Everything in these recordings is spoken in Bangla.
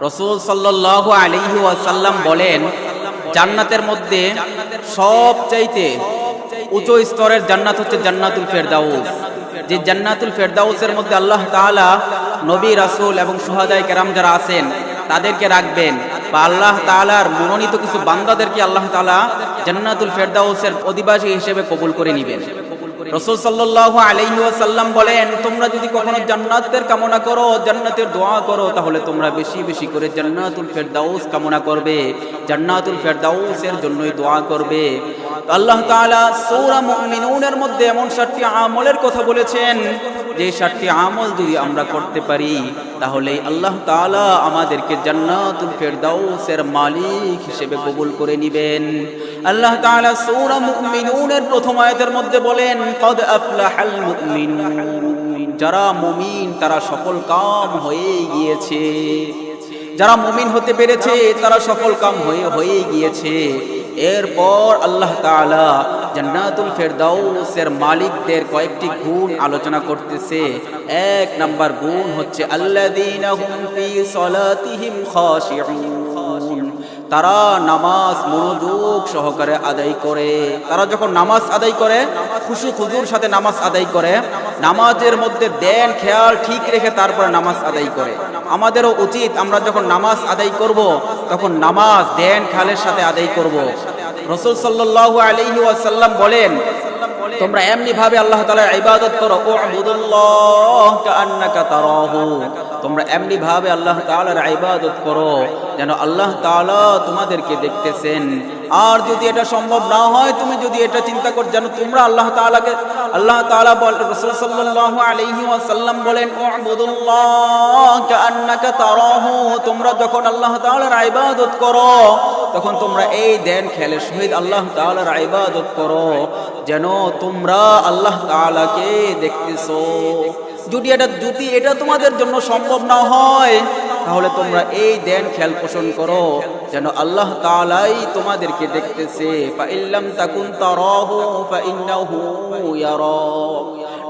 রাসূল সাল্লাল্লাহু আলাইহি ওয়াসাল্লাম বলেন, জান্নাতের মধ্যে সবচাইতে উচ্চ স্তরের জান্নাত হচ্ছে জান্নাতুল ফেরদাউস। যে জান্নাতুল ফেরদাউসের মধ্যে আল্লাহ তাআলা নবী, রাসূল এবং শুহাদায়ে কেরাম যারা আছেন তাদেরকে রাখবেন, বা আল্লাহ তাআলার মনোনীত কিছু বান্দাদেরকে আল্লাহ তাআলা জান্নাতুল ফেরদাউসের অধিবাসী হিসেবে কবুল করে নেবেন। রাসূল সাল্লাল্লাহু আলাইহি ওয়াসাল্লাম বলেন, তোমরা যদি কখনো জান্নাতের কামনা করো, জান্নাতের দোয়া করো, তাহলে তোমরা বেশি বেশি করে জান্নাতুল ফেরদাউস কামনা করবে, জান্নাতুল ফেরদাউসের জন্যই দোয়া করবে। আল্লাহ তাআলা সূরা মুমিনুনের মধ্যে এমন 7টি আমলের কথা বলেছেন, যে 7টি আমল যদি আমরা করতে পারি তাহলে আল্লাহ তাআলা আমাদেরকে জান্নাতুল ফেরদাউসের মালিক হিসেবে কবুল করে নেবেন। আল্লাহ তাআলা সূরা মুমিনুনের প্রথম আয়াতের মধ্যে বলেন, ক্বাদ আফলাহাল মুমিনুন, যারা মুমিন তারা সফল কাম হয়ে গিয়েছে, যারা মুমিন হতে পেরেছে তারা সফল কাম হয়ে গিয়েছে। এরপর আল্লাহ তাআলা জান্নাতুল ফেরদাউসের মালিকদের কয়েকটি গুণ আলোচনা করতেছে। 1 নাম্বার গুণ হচ্ছে আল্লাযীনা হুম ফি সালাতিহিম খাশিউন, তারা নামাজ মনোযোগ সহকারে আদায় করে। তারা যখন নামাজ আদায় করে, খুশু খুজুর সাথে নামাজ আদায় করে, নামাজের মধ্যে দেন খেয়াল ঠিক রেখে তারপরে নামাজ আদায় করে। আমাদেরও উচিত আমরা যখন নামাজ আদায় করব তখন নামাজ দেন খেয়ালের সাথে আদায় করব। রাসূল সাল্লাল্লাহু আলাইহি ওয়াসাল্লাম বলেন, তোমরা এমনি ভাবে আল্লাহ তাআলার ইবাদত করো, উবুদুল্লাহ কাআন্নাকা তারাহু, তোমরা এমনি ভাবে আল্লাহ তাআলার ইবাদত করো যেন আল্লাহ তাআলা তোমাদেরকে দেখতেছেন। আর যদি এটা সম্ভব না হয়, তুমি যদি এটা চিন্তা কর যেন তোমরা আল্লাহ তাআলা বলেন, রাসূল সাল্লাল্লাহু আলাইহি ওয়াসাল্লাম বলেন, উবুদুল্লাহ কাআন্নাকা তারাহু, তোমরা যখন আল্লাহ তাআলার ইবাদত করো তখন তোমরা এই দেন খেয়ালের সহিত আল্লাহ তাআলার ইবাদত করো যেন তোমরা আল্লাহ তাআলাকে দেখতেছো। যদি এটা তোমাদের জন্য সম্ভব না হয় তাহলে তোমরা এই দেন খেয়াল পোষণ করো যেন আল্লাহ তাআলাই তোমাদেরকে দেখতেছে। ফাইল্লাম তাকুন তারাহু ফাইন্নাহু ইয়ারাক,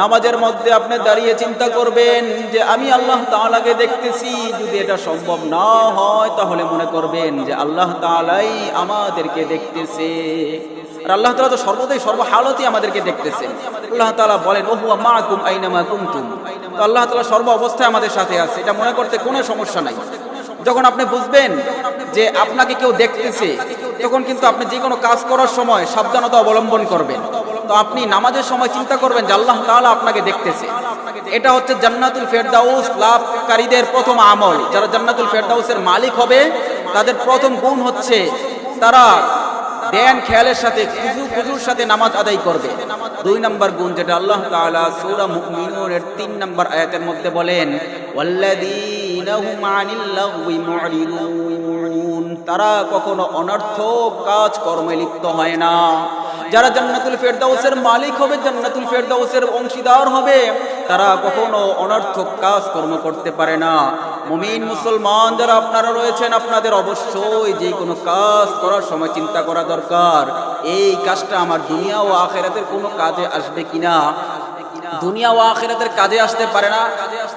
নামাজের মধ্যে আপনি দাঁড়িয়ে চিন্তা করবেন যে আমি আল্লাহ তাআলাকে দেখতেছি। যদি এটা সম্ভব না হয় তাহলে মনে করবেন যে আল্লাহ তাআলাই আমাদেরকে দেখতেছে। আর আল্লাহ তাআলা তো সর্বদাই সর্বহালতে আমাদেরকে দেখতেছেন। আল্লাহ তাআলা বলেন, ওহুয়া মাআকুম আইনামা কুনতুম, তো আল্লাহ তাআলা সর্ব অবস্থায় আমাদের সাথে আছে, এটা মনে করতে কোনো সমস্যা নাই। যখন আপনি বুঝবেন যে আপনাকে কেউ দেখতেছে, তখন কিন্তু আপনি যে কোনো কাজ করার সময় সাবধানতা অবলম্বন করবেন। তো আপনি নামাজের সময় চিন্তা করবেন যে আল্লাহ তাআলা আপনাকে দেখতেছে। এটা হচ্ছে জান্নাতুল ফেরদাউস লাভকারীদের প্রথম আমল। যারা জান্নাতুল ফেরদাউসের মালিক হবে তাদের প্রথম গুণ হচ্ছে তারা দেন খেয়ালের সাথে খুজুর সাথে নামাজ আদায় করবে। 2 নাম্বার গুণ যেটা আল্লাহ তাআলা সূরা মুমিনুনের 3 নাম্বার আয়াতের মধ্যে বলেন, ওয়াল্লাযীনা হুম আনিল লাগওয়ি মুরিদুন, তারা কখনো অনর্থক কাজ কর্মে লিপ্ত হয় না। যারা জান্নাতুল ফেরদাউসের মালিক হবে, জান্নাতুল ফেরদাউসের অংশীদার হবে, তারা কখনো অনর্থক কাজ কর্ম করতে পারে না। মুমিন মুসলমান যারা আপনারা রয়েছেন, আপনাদের অবশ্যই যে কোনো কাজ করার সময় চিন্তা করা দরকার, এই কাজটা আমার দুনিয়া ও আখিরাতের কোনো কাজে আসবে কিনা। দুনিয়া ও আখিরাতের কাজে আসতে পারে না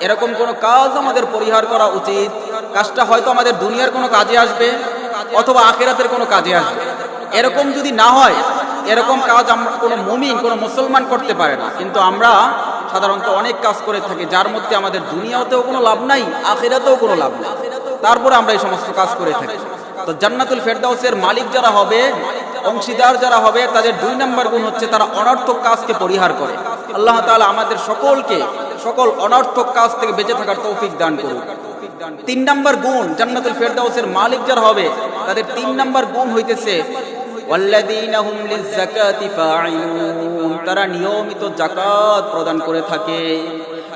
এরকম কোনো কাজ আমাদের পরিহার করা উচিত। কাজটা হয়তো আমাদের দুনিয়ার কোনো কাজে আসবে অথবা আখিরাতের কোনো কাজে আসবে। এরকম যদি না হয়, এরকম কাজ আমরা কোনো মুমিন কোনো মুসলমান করতে পারে না। কিন্তু আমরা সাধারণত অনেক কাজ করে থাকি যার মধ্যে আমাদের দুনিয়াতেও কোনো লাভ নাই, আখিরাতেও কোনো লাভ নাই, তারপরে আমরা এই সমস্ত কাজ করে থাকি। তো জান্নাতুল ফেরদাউসের মালিক যারা হবে, অংশীদার যারা হবে, তাদের 2 নাম্বার গুণ হচ্ছে তারা অনর্থক কাজকে পরিহার করে। আল্লাহ তাআলা আমাদের সকলকে সকল অনর্থক কাজ থেকে বেঁচে থাকার তৌফিক দান করুন। 3 নাম্বার গুণ জান্নাতুল ফেরদাউসের মালিক যারা হবে তাদের 3 নাম্বার গুণ হইতেছে ওয়াল্লাযীনা হুম লিয-যাকাতি ফাঈলুন, তারা নিয়মিত যাকাত প্রদান করে থাকে।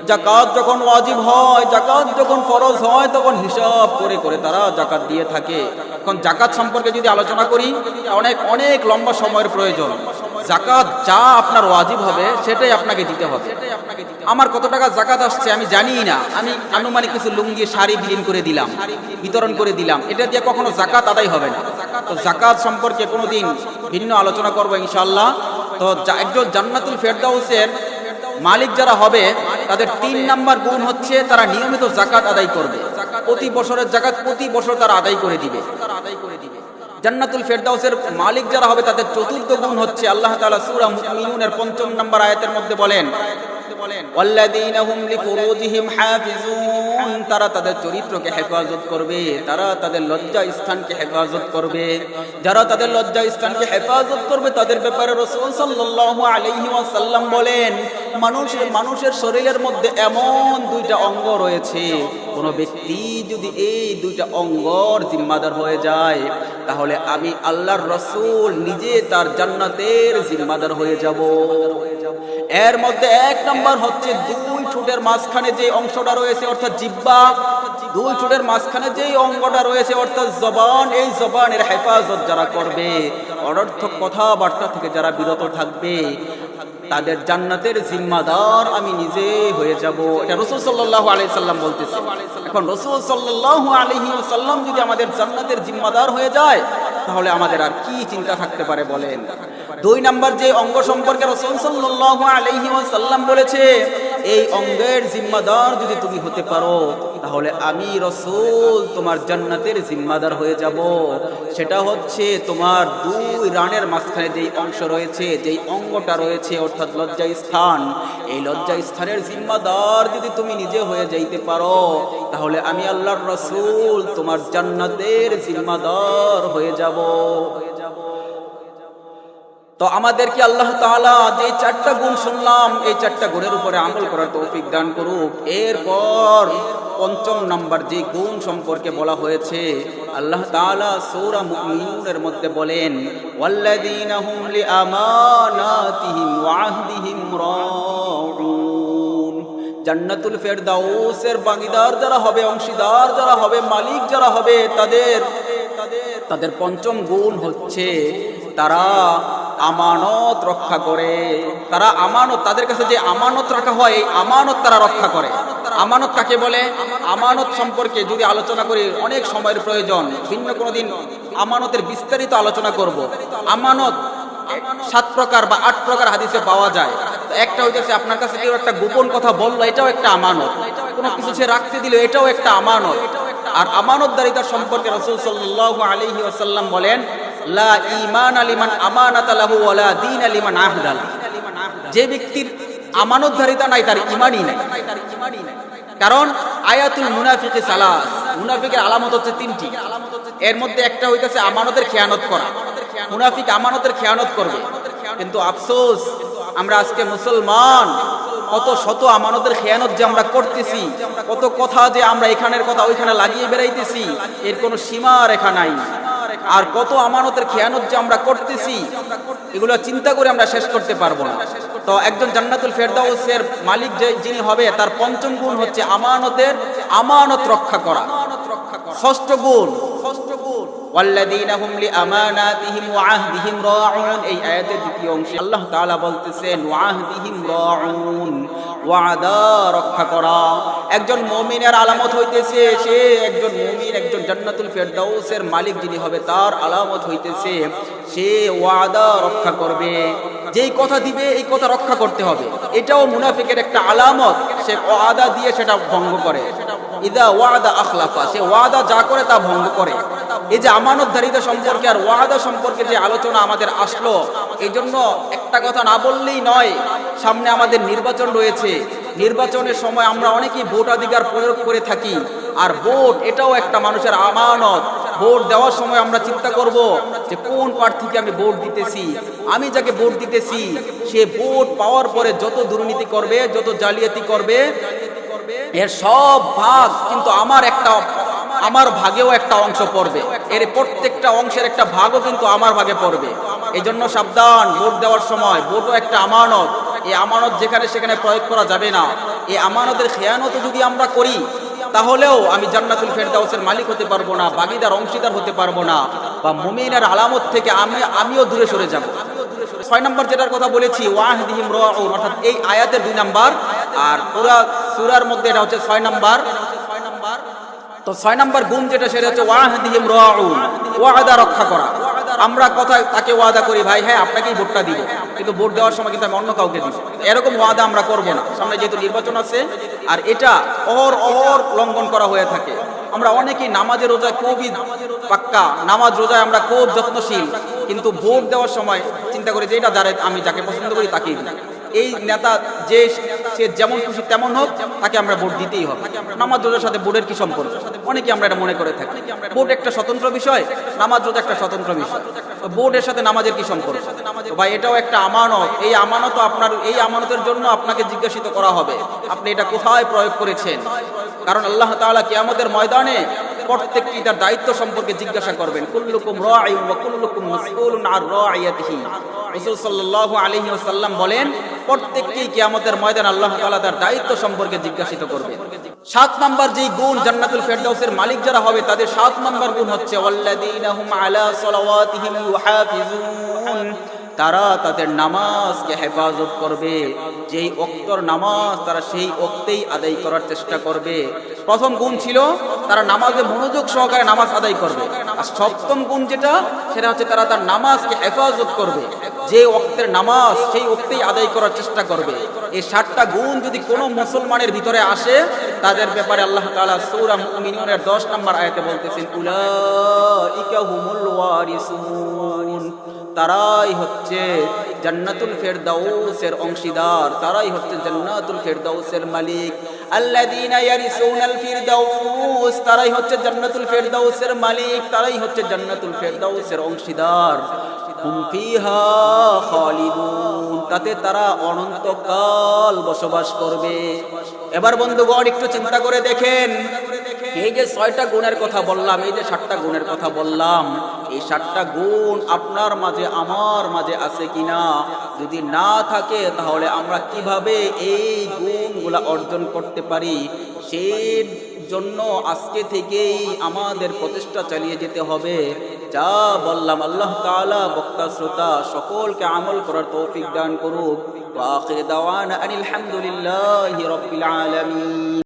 যাকাত যখন ওয়াজিব হয়, যাকাত যখন ফরজ হয়, তখন হিসাব করে করে তারা যাকাত দিয়ে থাকে। এখন যাকাত সম্পর্কে যদি আলোচনা করি অনেক লম্বা সময়ের প্রয়োজন। যাকাত যা আপনার ওয়াজিব হবে সেটাই আপনাকে দিতে হবে। আমার কত টাকা যাকাত আসছে আমি জানি না, আমি আনুমানিক কিছু লুঙ্গি শাড়ি বিতরণ করে দিলাম, এটা দিয়ে কখনো যাকাত আদায় হবে না। তো যাকাত সম্পর্কে কোনোদিন ভিন্ন আলোচনা করবো ইনশাআল্লাহ। তো একজন জান্নাতুল ফেরদাউসের মালিক যারা হবে তাদের 3 নাম্বার গুণ হচ্ছে তারা নিয়মিত যাকাত আদায় করবে। প্রতি বছরের জাকাত প্রতি বছর তারা আদায় করে দিবে। জান্নাতুল ফেরদাউসের মালিক যারা হবে তাদের চতুর্থ গুণ হচ্ছে আল্লাহ তাআলা সূরা মুমিনুনের ৫ম নম্বর আয়াতের মধ্যে বলেন, ওয়াল্লাযীনা হুম লিফুরুজিহিম হাফিজুন, তারা তাদের চরিত্রকে হেফাজত করবে, তারা তাদের লজ্জা স্থানকে হেফাজত করবে। যারা তাদের লজ্জা স্থানকে হেফাজত করবে তাদের ব্যাপারে রাসূল সাল্লাল্লাহু আলাইহি ওয়াসাল্লাম বলেন, মানুষের শরীরের মধ্যে এমন দুইটা অঙ্গ রয়েছে, কোন ব্যক্তি যদি এই দুইটা অঙ্গর জিম্মাদার হয়ে যায় তাহলে আমি আল্লাহর রাসূল নিজে তার জান্নাতের জিম্মাদার হয়ে যাব। এর মধ্যে এক নাম্বার হচ্ছে দুই ঠোঁটের মাঝখানে যে অংশটা রয়েছে অর্থাৎ জিহ্বা, দুই ঠোঁটের মাঝখানে যে অঙ্গটা রয়েছে অর্থাৎ জবান, এই জবানের হেফাজত যারা করবে, অনর্থক কথাবার্তা থেকে যারা বিরত থাকবে, তাদের জান্নাতের জিম্মাদার আমি নিজে হয়ে যাব। এটা রাসূল সাল্লাল্লাহু আলাইহি সাল্লাম বলতেছে। এখন রাসূল সাল্লাল্লাহু আলাইহি ওয়াসাল্লাম যদি আমাদের জান্নাতের জিম্মাদার হয়ে যায় তাহলে আমাদের আর কি চিন্তা থাকতে পারে বলেন। দুই নাম্বার যে অঙ্গ সম্পর্কে রাসূল সাল্লাল্লাহু আলাইহি ওয়াসাল্লাম বলেছে, এই অঙ্গের জিম্মাদার যদি তুমি হতে পারো তাহলে আমি রাসূল তোমার জান্নাতের জিম্মাদার হয়ে যাব। সেটা হচ্ছে তোমার দুই রানের মাঝখানে যেই অংশ রয়েছে, যেই অঙ্গটা রয়েছে অর্থাৎ লজ্জা স্থান, এই লজ্জা স্থানের জিম্মাদার যদি তুমি নিজে হয়ে যাইতে পারো তাহলে আমি আল্লাহর রাসূল তোমার জান্নাতের জিম্মাদার হয়ে যাব। তো আমাদেরকে আল্লাহ তাআলা যে চারটা গুণ শুনলাম এই চারটা গুণের উপরে আমল করার তৌফিক দান করুক। এরপর ৫ম নাম্বার যে গুণ সম্পর্কে বলা হয়েছে আল্লাহ তাআলা সূরা মুমিনুনের মধ্যে বলেন, ওয়াল্লাযীনা হুম লিআমানাতিহিম ওয়া আহদিহিম রাউন, জান্নাতুল ফেরদাউসের ভাগীদার যারা হবে, অংশীদার যারা হবে, মালিক যারা হবে, তাদের ৫ম গুণ হচ্ছে তারা আমানত রক্ষা করে। তারা আমানত, তাদের কাছে যে আমানত রাখা হয় এই আমানত তারা রক্ষা করে। আমানত কাকে বলে? আমানত সম্পর্কে যদি আলোচনা করি অনেক সময়ের প্রয়োজন, ভিন্ন কোনো দিন আমানতের বিস্তারিত আলোচনা করব। আমানত 7 প্রকার বা 8 প্রকার হাদিসে পাওয়া যায়। একটা হইতেছে আপনার কাছে কেউ একটা গোপন কথা বললো, এটাও একটা আমানত। কোনো কিছু সে রাখতে দিল, এটাও একটা আমানত। আর আমানতদারিতা সম্পর্কে রাসূল সাল্লাল্লাহু আলাইহি ওয়াসাল্লাম বলেন, লা ঈমান লিমান আমানাতা লাহু ওয়া লা দীন লিমান আহদা। যে ব্যক্তির আমানতদারিতা নাই তার ঈমানই নাই। কারণ আয়াতুল মুনাফিকি সালাস, মুনাফিকের আলামত হচ্ছে 3টি। এর মধ্যে একটা হইতেছে আমানতের খেয়ানত করা। মুনাফিক আমানতের খেয়ানত করবে, কিন্তু আফসোস আমরা আজকে মুসলমান কত শত আমানতের খেয়ানত যে আমরা করতেছি, কত কথা যে আমরা এখানের কথা ওইখানে লাগিয়ে বেড়াইতেছি, এর কোনো সীমা রেখা নাই। আর কত আমানতের খেয়ানত যে আমরা করতেছি, এগুলো চিন্তা করে আমরা শেষ করতে পারবো না। তো একজন জান্নাতুল ফেরদাউসের মালিক যিনি হবে তার ৫ম গুণ হচ্ছে আমানত রক্ষা করা। ৬ষ্ঠ গুণ ওয়াল্লাযীনা হুম লিআমানাতিহিম ওয়া আহদিহিম রাউন, এই আয়াতের দ্বিতীয় অংশে আল্লাহ তাআলা বলতেছেন ওয়া আহদিহিম রাউন, ওয়াদা রক্ষা করা। একজন মুমিনের আলামত হইতেছে সে একজন মুমিন, একজন জান্নাতুল ফেরদাউসের মালিক যিনি হবে তার আলামত হইতেছে সে ওয়াদা রক্ষা করবে। যেই কথা দিবে এই কথা রক্ষা করতে হবে, এটাও মুনাফিকের একটা আলামত। সে ওয়াদা দিয়ে সেটা ভঙ্গ করে। ইদা ওয়াদা আখলাফা, সে ওয়াদা যা করে তা ভঙ্গ করে। এই যে আমানতদারিতা সম্পর্কে আর ওয়াদা সম্পর্কে যে আলোচনা আমাদের আসলো, এই জন্য একটা কথা না বললেই নয়। সামনে আমাদের নির্বাচন রয়েছে, নির্বাচনের সময় আমরা অনেকেই ভোটাধিকার প্রয়োগ করে থাকি। আর ভোট এটাও একটা মানুষের আমানত। ভোট দেওয়ার সময় আমরা চিন্তা করব যে কোন প্রার্থীকে আমি ভোট দিতেছি। আমি যাকে ভোট দিতেছি সে ভোট পাওয়ার পরে যত দুর্নীতি করবে, যত জালিয়াতি করবে, এর সব ভাগ কিন্তু আমার ভাগেও একটা অংশ পড়বে। এর প্রত্যেকটা অংশের একটা ভাগও কিন্তু আমার ভাগে পড়বে। এই জন্য সাবধান, ভোট দেওয়ার সময় ভোটও একটা আমানত। এই আমানত যেখানে সেখানে প্রয়োগ করা যাবে না। এই আমানতের খেয়ানত যদি আমরা করি তাহলেও আমি জান্নাতুল ফেরদাউসের মালিক হতে পারবো না, ভাগীদার অংশীদার হতে পারবো না, বা মুমিনের আলামত থেকে আমিও দূরে সরে যাব। 6 নম্বর যেটার কথা বলেছি ওয়াহদিহিম রাউন, অর্থাৎ এই আয়াতের 2 নম্বর, আর পুরা সূরার মধ্যে এটা হচ্ছে 6 নম্বর। তো 6 নম্বর গুণ যেটা সেটা হচ্ছে ওয়াহদিহিম রাউন, ওয়াদা রক্ষা করা। আমরা কথায় তাকে ওয়াদা করি, ভাই হ্যাঁ আপনাকেই ভোটটা দিব, কিন্তু ভোট দেওয়ার সময় কিন্তু আমি অন্য কাউকে দিব, এরকম ওয়াদা আমরা করব না। সামনে যেহেতু নির্বাচন আছে, আর এটা অহর লঙ্ঘন করা হয়ে থাকে। আমরা অনেকেই নামাজে রোজায় খুবই পাক্কা, নামাজ রোজায় আমরা খুব যত্নশীল, কিন্তু ভোট দেওয়ার সময় চিন্তা করি যে এটা আমি যাকে পছন্দ করি তাকেই দিই। এই নেতা যে সে যেমন খুশি তেমন হোক, তাকে আমরা ভোট দিতেই হবে। নামাজ রোজার সাথে ভোটের কি সম্পর্ক? অনেকে আমরা এটা মনে করে থাকি। ভোট একটা স্বতন্ত্র বিষয়, নামাজ রোজা একটা স্বতন্ত্র বিষয়। ভোটের সাথে নামাজের কি সম্পর্ক? ভাই এটাও একটা আমানত। এই আমানত আপনার, এই আমানতের জন্য আপনাকে জিজ্ঞাসিত করা হবে আপনি এটা কোথায় প্রয়োগ করেছেন। কারণ আল্লাহ তাআলা কিয়ামতের ময়দানে প্রত্যেকটি তার দায়িত্ব সম্পর্কে জিজ্ঞাসা করবেন। কুল্লুকুম রাঈন ওয়া কুল্লুকুম মাসউলুন আন রাঈয়াতিহি। রাসূল সাল্লাল্লাহু আলাইহি ওয়াসাল্লাম বলেন, প্রত্যেককেই কিয়ামতের ময়দানে আল্লাহ তাআলা তার দায়িত্ব সম্পর্কে জিজ্ঞাসিত করবেন। 7 নাম্বার যেই গুণ জান্নাতুল ফেরদাউসের মালিক যারা হবে তাদের 7 নাম্বার গুণ হচ্ছে ওয়াল্লাযীনা হুম আলা সালাওয়াতিহিম ইউহাফিজুন। তারা তাদের নামাজকে হেফাজত করবে। যেই ওয়াক্তর নামাজ তারা সেই ওয়াক্তেই আদায় করার চেষ্টা করবে। প্রথম গুণ ছিল তারা নামাজে মনোযোগ সহকারে নামাজ আদায় করবে। আর 7ম গুণ যেটা, সেটা হচ্ছে তারা তার নামাজকে হেফাজত করবে। যে ওয়াক্তের নামাজ সেই ওয়াক্তেই আদায় করার চেষ্টা করবে। এই 7টা গুণ যদি কোনো মুসলমানের ভিতরে আসে, তাদের ব্যাপারে আল্লাহ তাআলা সূরা মুমিনুনের 10 নম্বর আয়াতে বলতেছেন, উলাইকা হুমুল ওয়ারিসুন। তারাই হচ্ছে জান্নাতুল ফেরদাউসের অংশীদার, তারাই হচ্ছে জান্নাতুল ফেরদাউসের মালিক। আল্লাযীনা ইয়ারিসুনাল ফিরদাউস, তারাই হচ্ছে জান্নাতুল ফেরদাউসের মালিক, তারাই হচ্ছে জান্নাতুল ফেরদাউসের অংশীদার। হুম ফিহা খালিদুন, তাতে তারা অনন্তকাল বসবাস করবে। এবার বন্ধুগণ একটু চিন্তা করে দেখেন, এই যে 6টা গুণের কথা বললাম, এই যে 7টা গুণের কথা বললাম, এই 7টা গুণ আপনার মাঝে আমার মাঝে আছে কিনা? যদি না থাকে তাহলে আমরা কিভাবে এই গুণগুলা অর্জন করতে পারি? সেই জন্য আজকে থেকেই আমাদের প্রচেষ্টা চালিয়ে যেতে হবে। যা বললাম আল্লাহ তাআলা বক্তা শ্রোতা সকলকে আমল করার তৌফিক দান করুক। ওয়া আখির দাওয়ানা আনিল হামদুলিল্লাহি রাব্বিল আলামিন।